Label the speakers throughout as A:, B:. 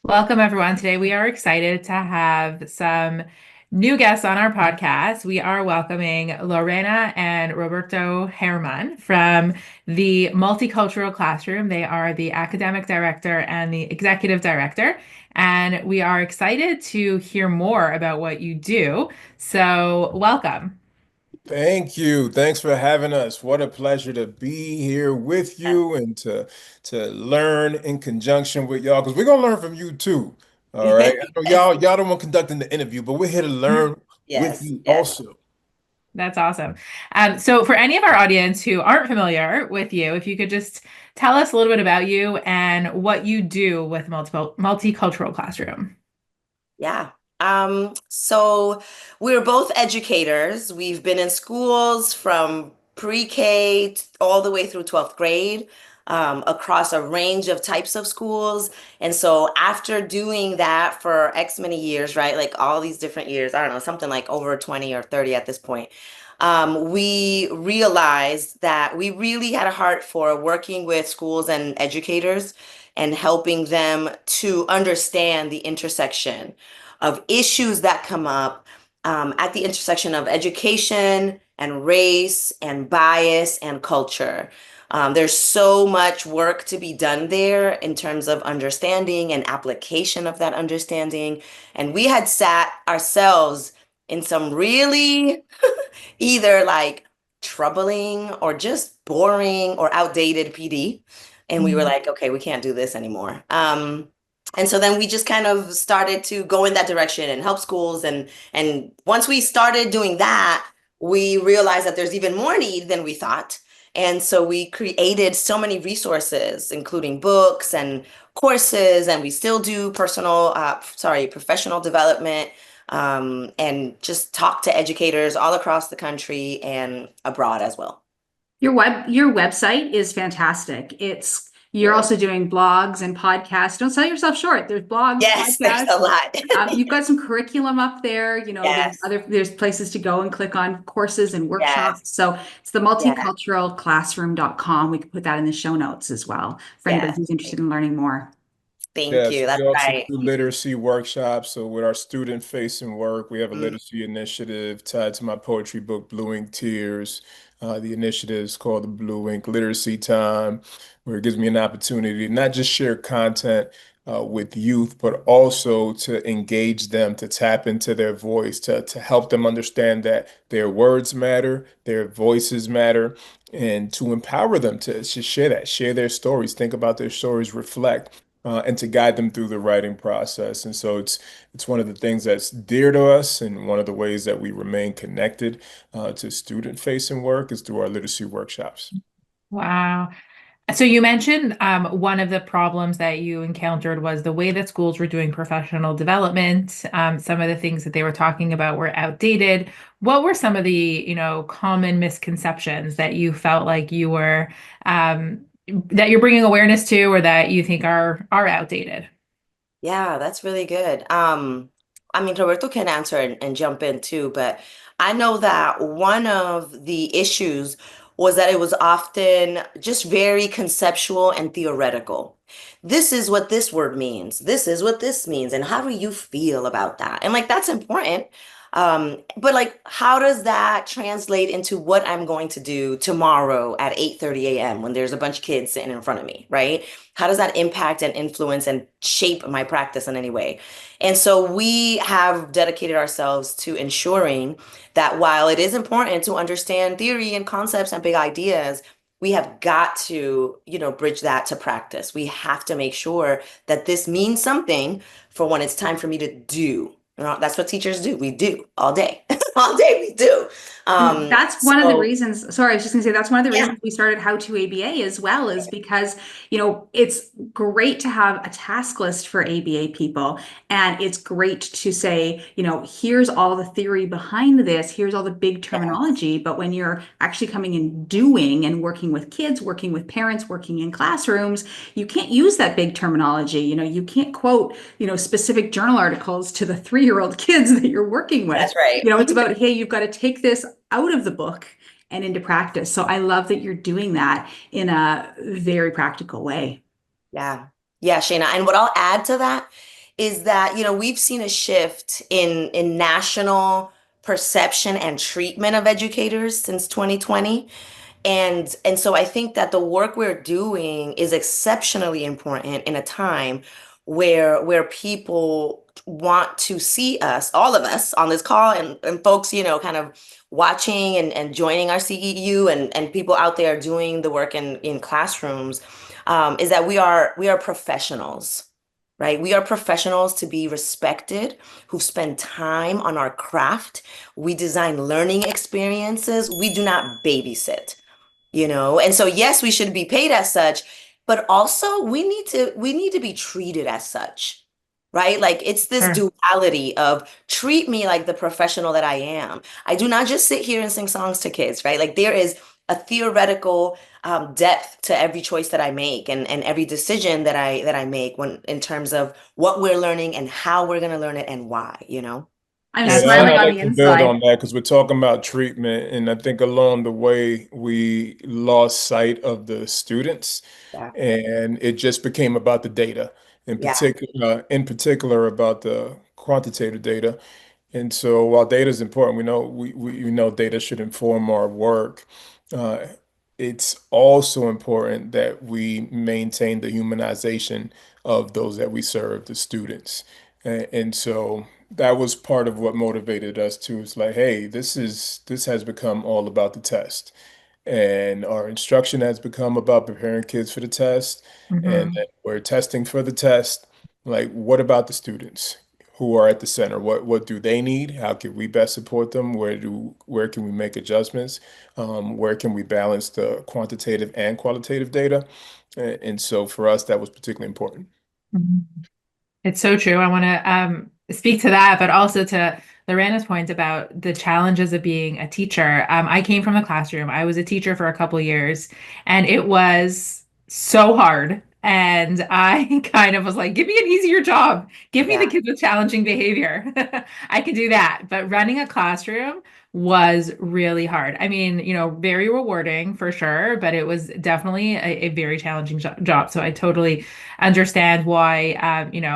A: Welcome, everyone. Today, we are excited to have some new guests on our podcast. We are welcoming Lorena and Roberto Germán from the Multicultural Classroom. They are the academic director and the executive director. And we are excited to hear more about what you do. So, welcome.
B: Thank you. Thanks for having us. What a pleasure to be here with
C: Yes.
B: you and to learn in conjunction with y'all, because we're gonna learn from you too. All right. I know y'all don't want conducting the interview, but we're here to learn with
C: Yes,
B: you
C: yes.
B: also.
A: That's awesome. So, for any of our audience who aren't familiar with you, if you could just tell us a little bit about you and what you do with multicultural classroom.
C: Yeah. So we're both educators. We've been in schools from pre-K all the way through 12th grade, across a range of types of schools. And so after doing that for X many years, right? Like all these different years, I don't know, something like over 20 or 30 at this point. We realized that we really had a heart for working with schools and educators and helping them to understand the intersection of issues that come up at the intersection of education and race and bias and culture. There's so much work to be done there in terms of understanding and application of that understanding. And we had sat ourselves in some really either like troubling or just boring or outdated PD. And we were
A: Mhm.
C: like, okay, we can't do this anymore. And so then we just kind of started to go in that direction and help schools. And once we started doing that, we realized that there's even more need than we thought. And so we created so many resources, including books and courses, and we still do professional development, and just talk to educators all across the country and abroad as well.
D: Your website is fantastic. You're
C: You.
D: also doing blogs and podcasts. Don't sell yourself short. There's blogs,
C: Yes, there's
D: podcasts.
C: a lot.
D: You've got some curriculum up there.
C: Yes,
D: There's places to go and click on courses and
C: yes,
D: workshops. So it's the
C: yes,
D: multiculturalclassroom.com. We can put that in the show notes as well for anybody
C: yes.
D: who's interested in learning more.
C: Thank
B: Yes,
C: you.
B: we
C: That's
B: also
C: right.
B: do literacy workshops. So with our student-facing work, we have a
C: Mm.
B: literacy initiative tied to my poetry book, Blue Ink Tears. The initiative is called the Blue Ink Literacy Time, where it gives me an opportunity to not just share content with youth, but also to engage them, to tap into their voice, to help them understand that their words matter, their voices matter, and to empower them to share that, share their stories, think about their stories, reflect and to guide them through the writing process. And so it's one of the things that's dear to us, and one of the ways that we remain connected to student-facing work is through our literacy workshops.
A: Wow. So you mentioned one of the problems that you encountered was the way that schools were doing professional development. Some of the things that they were talking about were outdated. What were some of the, common misconceptions that you felt like you were that you're bringing awareness to, or that you think are outdated?
C: Yeah, that's really good. I mean, Roberto can answer and jump in too, but I know that one of the issues was that it was often just very conceptual and theoretical. This is what this word means. This is what this means. And how do you feel about that? And like, that's important. But like, how does that translate into what I'm going to do tomorrow at 8:30 a.m. when there's a bunch of kids sitting in front of me, right? How does that impact and influence and shape my practice in any way? And so we have dedicated ourselves to ensuring that while it is important to understand theory and concepts and big ideas, we have got to, bridge that to practice. We have to make sure that this means something for when it's time for me to do. That's what teachers do. We do all day. All day we do.
D: And that's one of the
C: So
D: reasons, sorry, I was just gonna say that's one of the
C: yeah.
D: reasons we started How to ABA as well, is because, it's great to have a task list for ABA people. And it's great to say, here's all the theory behind this, here's all the big
C: Yes.
D: terminology. But when you're actually coming and doing and working with kids, working with parents, working in classrooms, you can't use that big terminology. You can't quote, specific journal articles to the 3-year-old kids that you're working with.
C: That's right.
D: It's about, hey, you've got to take this out of the book and into practice. So I love that you're doing that in a very practical way.
C: Yeah. Yeah, Shayna. And what I'll add to that is that, we've seen a shift in national perception and treatment of educators since 2020. And so I think that the work we're doing is exceptionally important in a time where people want to see us, all of us on this call, and folks, kind of watching and joining our CEU, and people out there doing the work in classrooms, is that we are professionals, right? We are professionals to be respected, who spend time on our craft. We design learning experiences. We do not babysit. And so yes, we should be paid as such, but also we need to be treated as such, right? Like, it's this
A: Sure.
C: duality of treat me like the professional that I am. I do not just sit here and sing songs to kids, right? Like, there is a theoretical depth to every choice that I make, and every decision that I make, when in terms of what we're learning and how we're going to learn it and why.
D: I'm
B: Yeah,
A: That's
B: and
D: smiling
B: I'd
D: on
B: like
D: the
B: to build
D: inside.
B: on that because we're talking about treatment, and I think along the way we lost sight of the students,
C: Yeah.
B: and it just became about the data,
C: Yeah.
B: in particular about the quantitative data. And so while data is important, we know data should inform our work. Uh, it's also important that we maintain the humanization of those that we serve, the students. And so that was part of what motivated us too. It's like, hey, this has become all about the test. And our instruction has become about preparing kids for the test. And
A: Mhm.
B: then we're testing for the test. Like, what about the students who are at the center? What do they need? How can we best support them? Where can we make adjustments? Where can we balance the quantitative and qualitative data? And so for us, that was particularly important.
A: Mhm. It's so true. I want to speak to that, but also to Lorena's point about the challenges of being a teacher. I came from the classroom. I was a teacher for a couple years, and it was so hard. And I kind of was like, give me an easier job. Give me the
C: Yeah.
A: kids with challenging behavior. I can do that. But running a classroom was really hard. I mean, very rewarding for sure, but it was definitely a very challenging job. So I totally understand why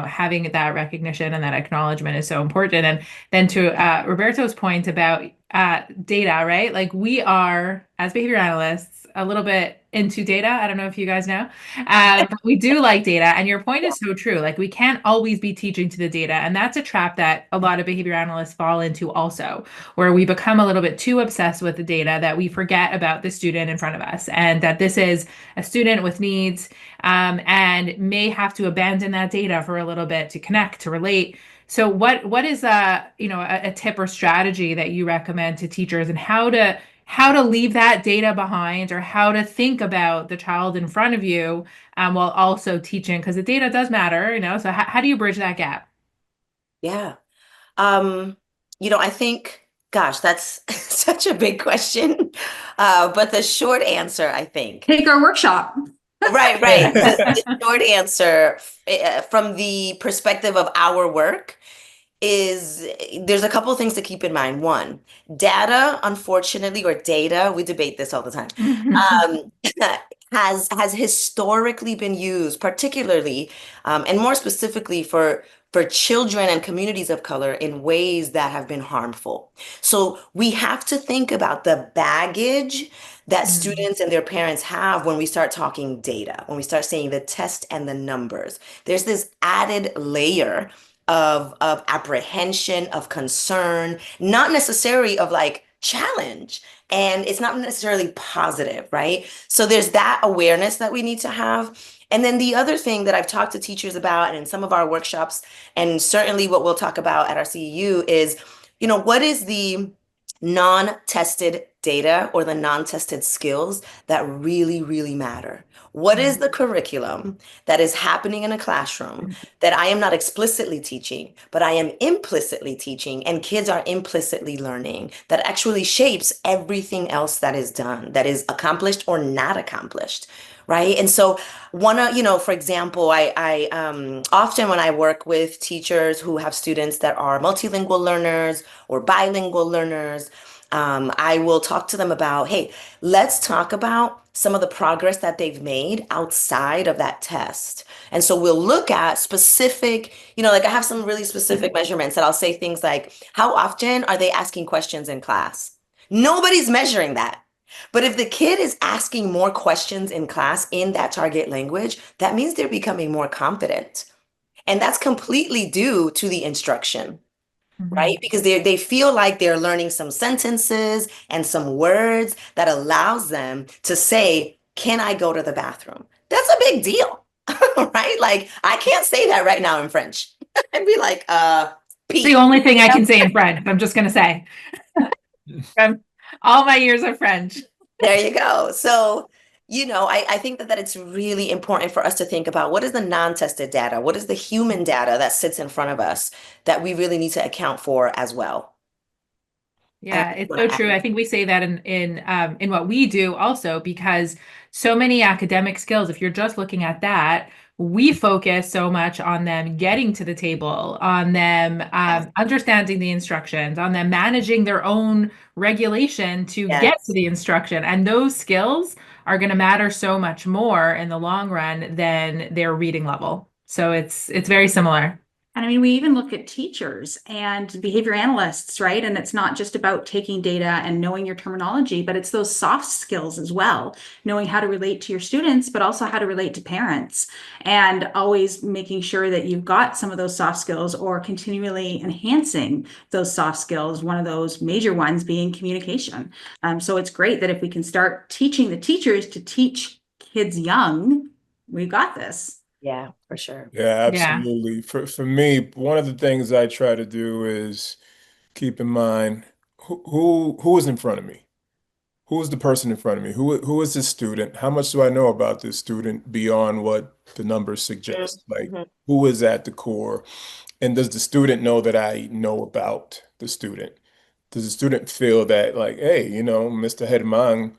A: having that recognition and that acknowledgement is so important. And then to Roberto's point about data, right? Like, we are, as behavior analysts, a little bit into data. I don't know if you guys know, but we do like data. And your point is so true. Like, we can't always be teaching to the data, and that's a trap that a lot of behavior analysts fall into also, where we become a little bit too obsessed with the data that we forget about the student in front of us, and that this is a student with needs, and may have to abandon that data for a little bit to connect, to relate. So what is a tip or strategy that you recommend to teachers, and how to leave that data behind, or how to think about the child in front of you, while also teaching, because the data does matter, so how do you bridge that gap?
C: Yeah. Um, I think, gosh, that's such a big question. But the short answer, I think,
D: Take our workshop.
C: right. The short answer, from the perspective of our work, is there's a couple of things to keep in mind. One, data, unfortunately, or data, we debate this all the time, um, has historically been used, particularly, and more specifically for children and communities of color, in ways that have been harmful. So we have to think about the baggage that
A: Mm,
C: students and their parents have when we start talking data, when we start saying the test and the numbers. There's this added layer of apprehension, of concern, not necessarily of like challenge. And it's not necessarily positive, right? So there's that awareness that we need to have. And then the other thing that I've talked to teachers about, and in some of our workshops, and certainly what we'll talk about at our CEU, is, what is the non-tested data or the non-tested skills that really, really matter? What is
A: mm,
C: the curriculum that is happening in a classroom that I am not explicitly teaching, but I am implicitly teaching, and kids are implicitly learning, that actually shapes everything else that is done, that is accomplished or not accomplished, right? And so, for example, I often, when I work with teachers who have students that are multilingual learners or bilingual learners, I will talk to them about, hey, let's talk about some of the progress that they've made outside of that test. And so we'll look at specific, like I have some really specific measurements that I'll say things like, how often are they asking questions in class? Nobody's measuring that. But if the kid is asking more questions in class in that target language, that means they're becoming more confident. And that's completely due to the instruction, right?
A: Mhm.
C: Because they feel like they're learning some sentences and some words that allows them to say, "Can I go to the bathroom?" That's a big deal, right? Like I can't say that right now in French. I'd be like,
A: The
C: Pete.
A: only thing I can say in French, I'm just going to say from all my years of French.
C: There you go. So, I think that it's really important for us to think about what is the non-tested data? What is the human data that sits in front of us that we really need to account for as well? I don't
A: Yeah,
C: know if
A: it's
C: you
A: so
C: want to
A: true. I
C: add.
A: think we say that in what we do also because so many academic skills, if you're just looking at that, we focus so much on them getting to the table, on them
C: Yes.
A: understanding the instructions, on them managing their own regulation to get to
C: Yes.
A: the instruction. And those skills are going to matter so much more in the long run than their reading level. So it's very similar.
D: And I mean, we even look at teachers and behavior analysts, right? And it's not just about taking data and knowing your terminology, but it's those soft skills as well, knowing how to relate to your students, but also how to relate to parents, and always making sure that you've got some of those soft skills or continually enhancing those soft skills. One of those major ones being communication. So it's great that if we can start teaching the teachers to teach kids young, we've got this.
C: Yeah, for sure.
B: Yeah,
A: Yeah.
B: absolutely. For me, one of the things I try to do is keep in mind who is in front of me. Who is the person in front of me? Who is this student? How much do I know about this student beyond what the numbers suggest? Like,
C: Mhm.
B: who is at the core? And does the student know that I know about the student? Does the student feel that, like, hey, Mr. Herman,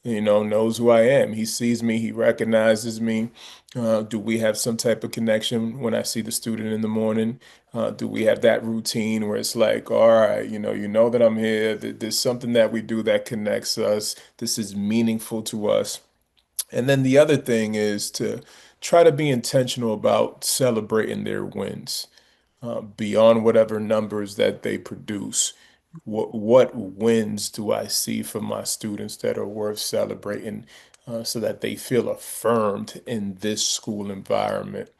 B: knows who I am. He sees me, he recognizes me. Do we have some type of connection when I see the student in the morning? Do we have that routine where it's like, all right, you know that I'm here. There's something that we do that connects us. This is meaningful to us. And then the other thing is to try to be intentional about celebrating their wins beyond whatever numbers that they produce. What wins do I see from my students that are worth celebrating so that they feel affirmed in this school environment?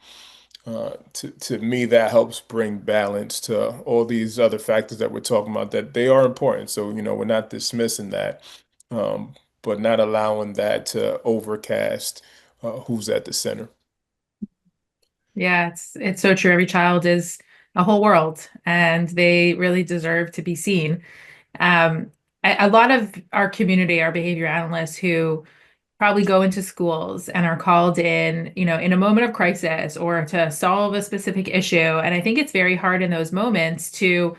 B: To me, that helps bring balance to all these other factors that we're talking about that they are important. So, we're not dismissing that, um, but not allowing that to overcast who's at the center.
A: Yeah, it's so true. Every child is a whole world, and they really deserve to be seen. Um, a lot of our community, our behavior analysts who probably go into schools and are called in, in a moment of crisis or to solve a specific issue. And I think it's very hard in those moments to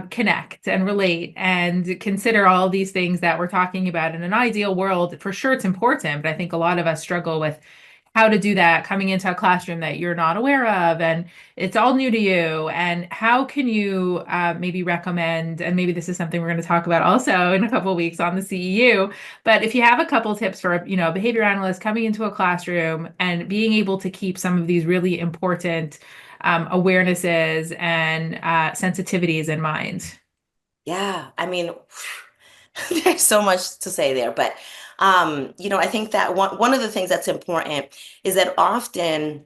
A: connect and relate and consider all these things that we're talking about. In an ideal world, for sure, it's important, but I think a lot of us struggle with how to do that coming into a classroom that you're not aware of and it's all new to you. And how can you maybe recommend, and maybe this is something we're going to talk about also in a couple of weeks on the CEU, but if you have a couple tips for, a behavior analyst coming into a classroom and being able to keep some of these really important awarenesses and sensitivities in mind.
C: Yeah, I mean, there's so much to say there, but I think that one of the things that's important is that often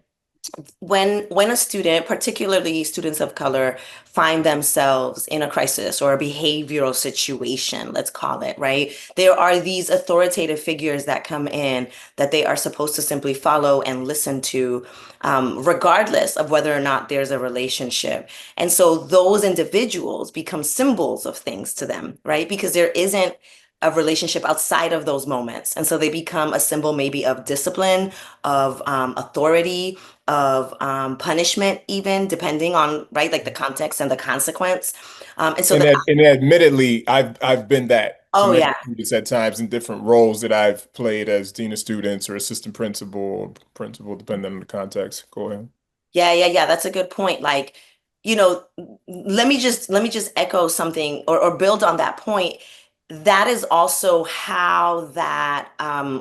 C: when a student, particularly students of color, find themselves in a crisis or a behavioral situation, let's call it, right? There are these authoritative figures that come in that they are supposed to simply follow and listen to, regardless of whether or not there's a relationship. And so those individuals become symbols of things to them, right? Because there isn't a relationship outside of those moments. And so they become a symbol maybe of discipline, of authority, of punishment, even depending on, right, like the context and the consequence. And so
B: And admittedly, I've been that to
C: oh
B: many
C: yeah,
B: students at times in different roles that I've played as dean of students or assistant principal, or principal, depending on the context. Go ahead.
C: yeah, yeah, yeah, that's a good point. Like, you know, let me just echo something or build on that point. That is also how that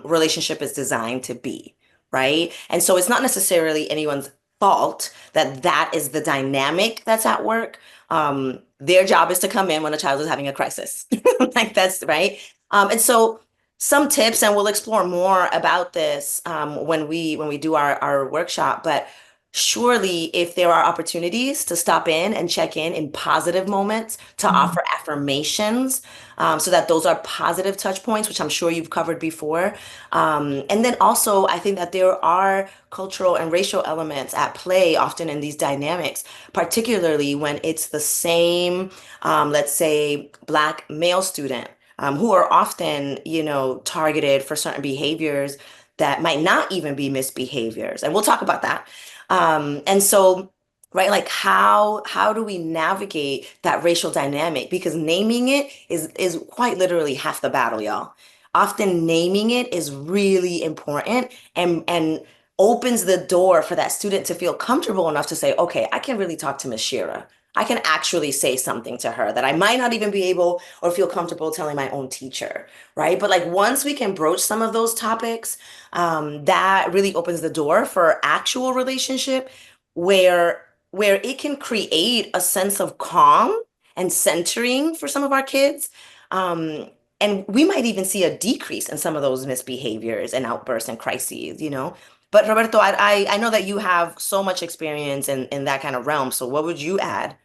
C: relationship is designed to be, right? And so it's not necessarily anyone's fault that that is the dynamic that's at work. Their job is to come in when a child is having a crisis. Like that's right. And so some tips, and we'll explore more about this when we do our workshop, but surely if there are opportunities to stop in and check in positive moments, to
A: Mhm.
C: offer affirmations, so that those are positive touch points, which I'm sure you've covered before. And then also, I think that there are cultural and racial elements at play often in these dynamics, particularly when it's the same, let's say, Black male student, who are often, targeted for certain behaviors that might not even be misbehaviors. And we'll talk about that. And so, right, like how do we navigate that racial dynamic? Because naming it is quite literally half the battle, y'all. Often naming it is really important and opens the door for that student to feel comfortable enough to say, okay, I can really talk to Miss Shira. I can actually say something to her that I might not even be able or feel comfortable telling my own teacher, right? But like once we can broach some of those topics, that really opens the door for actual relationship where it can create a sense of calm and centering for some of our kids. Um, and we might even see a decrease in some of those misbehaviors and outbursts and crises. But Roberto, I know that you have so much experience in that kind of realm. So what would you add?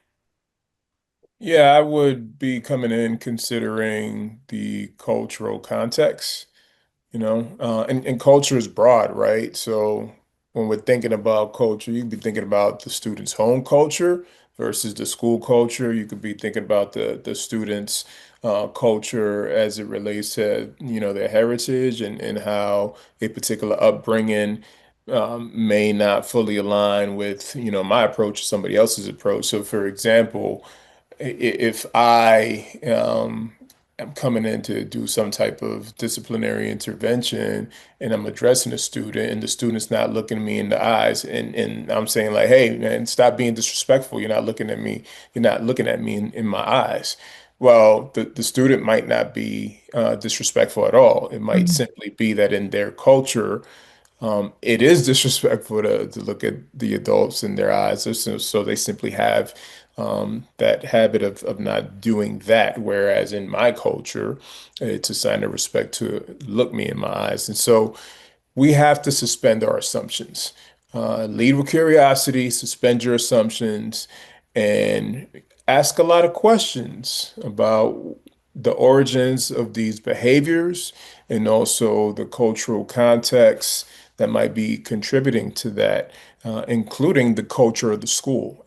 B: Yeah, I would be coming in considering the cultural context. And culture is broad, right? So when we're thinking about culture, you could be thinking about the student's home culture versus the school culture. You could be thinking about the student's culture as it relates to, their heritage and how a particular upbringing may not fully align with, my approach or somebody else's approach. So for example, if I am coming in to do some type of disciplinary intervention and I'm addressing a student and the student's not looking me in the eyes and I'm saying like, hey man, stop being disrespectful. You're not looking at me. You're not looking at me in my eyes. Well, the student might not be disrespectful at all. It might
A: Mhm.
B: simply be that in their culture, it is disrespectful to look at the adults in their eyes. So they simply have that habit of not doing that. Whereas in my culture, it's a sign of respect to look me in my eyes. And so we have to suspend our assumptions. Lead with curiosity, suspend your assumptions, and ask a lot of questions about the origins of these behaviors and also the cultural context that might be contributing to that, including the culture of the school.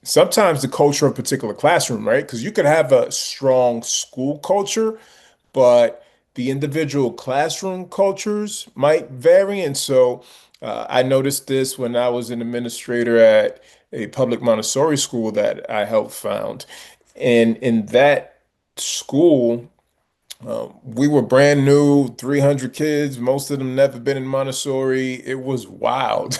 B: Sometimes the culture of a particular classroom, right? Because you could have a strong school culture, but the individual classroom cultures might vary. And so I noticed this when I was an administrator at a public Montessori school that I helped found. And in that school, we were brand new, 300 kids, most of them never been in Montessori. It was wild.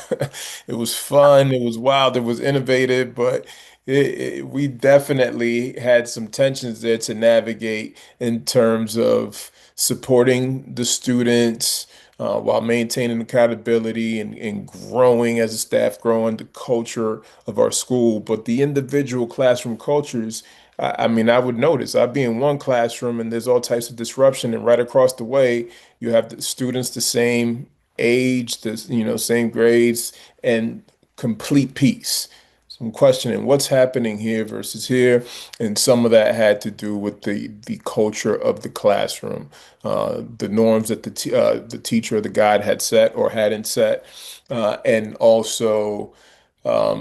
B: It was fun, it was wild, it was innovative, but we definitely had some tensions there to navigate in terms of supporting the students while maintaining accountability and growing as a staff, growing the culture of our school. But the individual classroom cultures, I mean, I would notice I'd be in one classroom and there's all types of disruption, and right across the way, you have the students the same age, same grades, and complete peace. So I'm questioning what's happening here versus here, and some of that had to do with the culture of the classroom, the norms that the teacher or the guide had set or hadn't set, and also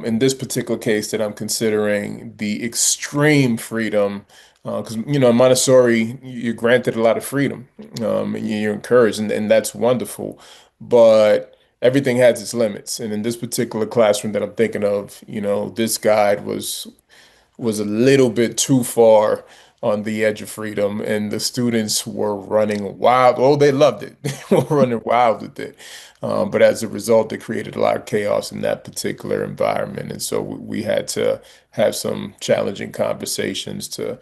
B: in this particular case that I'm considering the extreme freedom, because in Montessori you're granted a lot of freedom, and you're encouraged, and that's wonderful, but everything has its limits. And in this particular classroom that I'm thinking of, this guide was a little bit too far on the edge of freedom, and the students were running wild. Oh, they loved it. They were running wild with it. But as a result, it created a lot of chaos in that particular environment. And so we had to have some challenging conversations to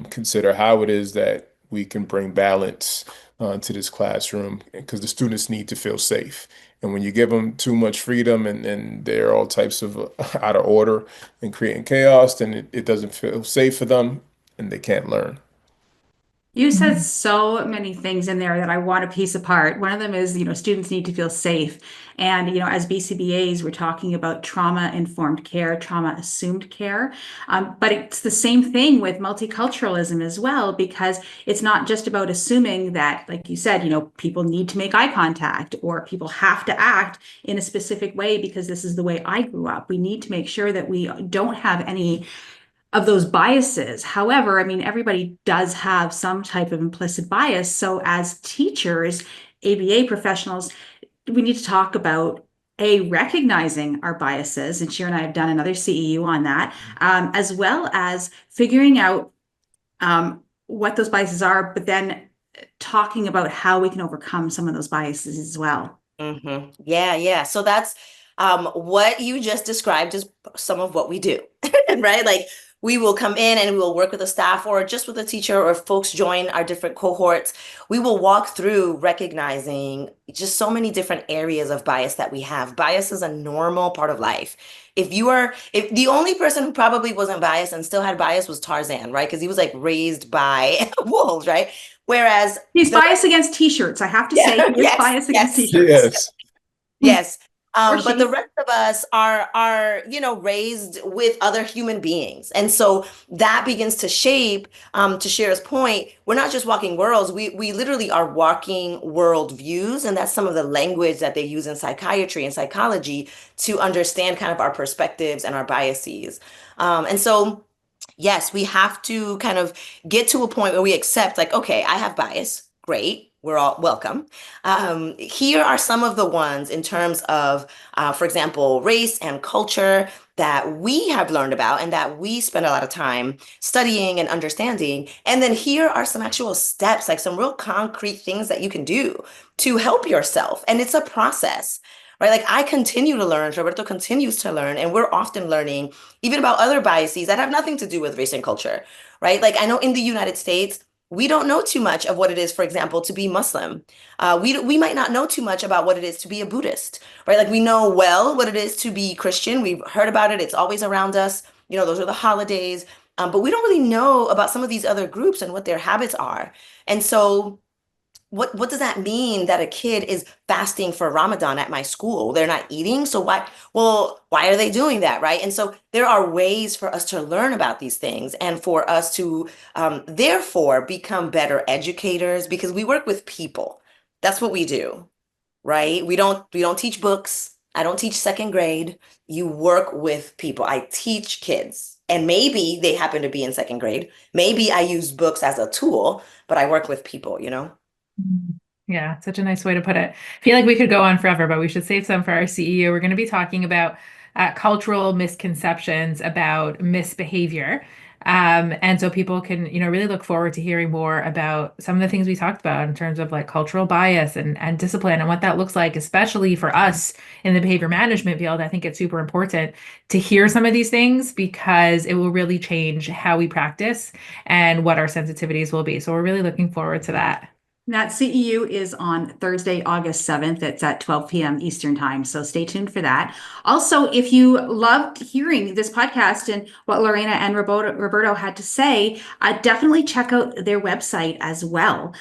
B: consider how it is that we can bring balance to this classroom, because the students need to feel safe. And when you give them too much freedom and they're all types of out of order and creating chaos, then it doesn't feel safe for them and they can't learn.
D: You said so many things in there that I want to piece apart. One of them is, students need to feel safe. And, as BCBAs, we're talking about trauma-informed care, trauma-assumed care. But it's the same thing with multiculturalism as well, because it's not just about assuming that, like you said, people need to make eye contact or people have to act in a specific way because this is the way I grew up. We need to make sure that we don't have any of those biases. However, I mean, everybody does have some type of implicit bias. So as teachers, ABA professionals, we need to talk about recognizing our biases, and Shira and I have done another CEU on that, as well as figuring out what those biases are, but then talking about how we can overcome some of those biases as well.
C: Yeah, yeah. So that's what you just described is some of what we do, right? Like we will come in and we will work with the staff or just with the teacher, or if folks join our different cohorts, we will walk through recognizing just so many different areas of bias that we have. Bias is a normal part of life. If the only person who probably wasn't biased and still had bias was Tarzan, right? Because he was like raised by wolves, right? Whereas
D: he's biased against t-shirts. I have to say, he is biased against t-shirts.
B: Yes.
C: Yes. But the rest of us are, raised with other human beings. And so that begins to shape, to Shira's point, we're not just walking worlds, we literally are walking world views. And that's some of the language that they use in psychiatry and psychology to understand kind of our perspectives and our biases. And so yes, we have to kind of get to a point where we accept, like, okay, I have bias. Great. We're all welcome. Here are some of the ones in terms of, for example, race and culture that we have learned about and that we spend a lot of time studying and understanding. And then here are some actual steps, like some real concrete things that you can do to help yourself. And it's a process, right? Like I continue to learn, Roberto continues to learn, and we're often learning even about other biases that have nothing to do with race and culture, right? Like I know in the United States, we don't know too much of what it is, for example, to be Muslim. We might not know too much about what it is to be a Buddhist, right? Like we know well what it is to be Christian. We've heard about it. It's always around us. Those are the holidays. But we don't really know about some of these other groups and what their habits are. And so what does that mean that a kid is fasting for Ramadan at my school? They're not eating. So why are they doing that? Right. And so there are ways for us to learn about these things and for us to therefore become better educators, because we work with people. That's what we do. Right. We don't teach books. I don't teach second grade. You work with people. I teach kids. And maybe they happen to be in second grade. Maybe I use books as a tool, but I work with people.
A: Yeah, such a nice way to put it. I feel like we could go on forever, but we should save some for our CEO. We're going to be talking about cultural misconceptions about misbehavior. And so people can, really look forward to hearing more about some of the things we talked about in terms of like cultural bias and discipline and what that looks like, especially for us in the behavior management field. I think it's super important to hear some of these things because it will really change how we practice and what our sensitivities will be. So we're really looking forward to that.
D: That CEU is on Thursday, August 7th. It's at 12 p.m. Eastern time. So stay tuned for that. Also, if you loved hearing this podcast and what Lorena and Roberto had to say, definitely check out their website as well,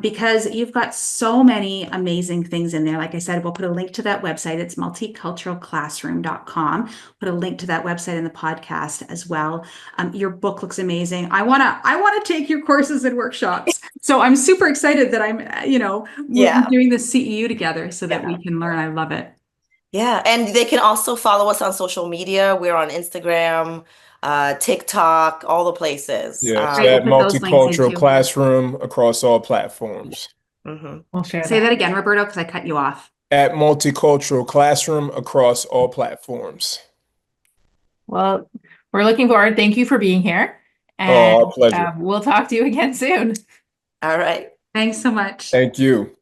D: because you've got so many amazing things in there. Like I said, we'll put a link to that website. It's multiculturalclassroom.com. Put a link to that website in the podcast as well. Your book looks amazing. I want to take your courses and workshops. So I'm super excited that I'm, we're doing this CEU together so that we can learn. I love it.
C: Yeah. And they can also follow us on social media. We're on Instagram, TikTok, all the places.
B: Yes,
D: Great,
B: at
D: we'll put those links in
B: Multicultural
D: too.
B: Classroom across all platforms.
A: We'll share
D: Say that again, Roberto, because I cut you off.
B: At Multicultural Classroom across all platforms.
A: Well, we're looking forward. Thank you for being here. And
B: our pleasure.
A: we'll talk to you again soon.
C: All right.
D: Thanks so much.
B: Thank you.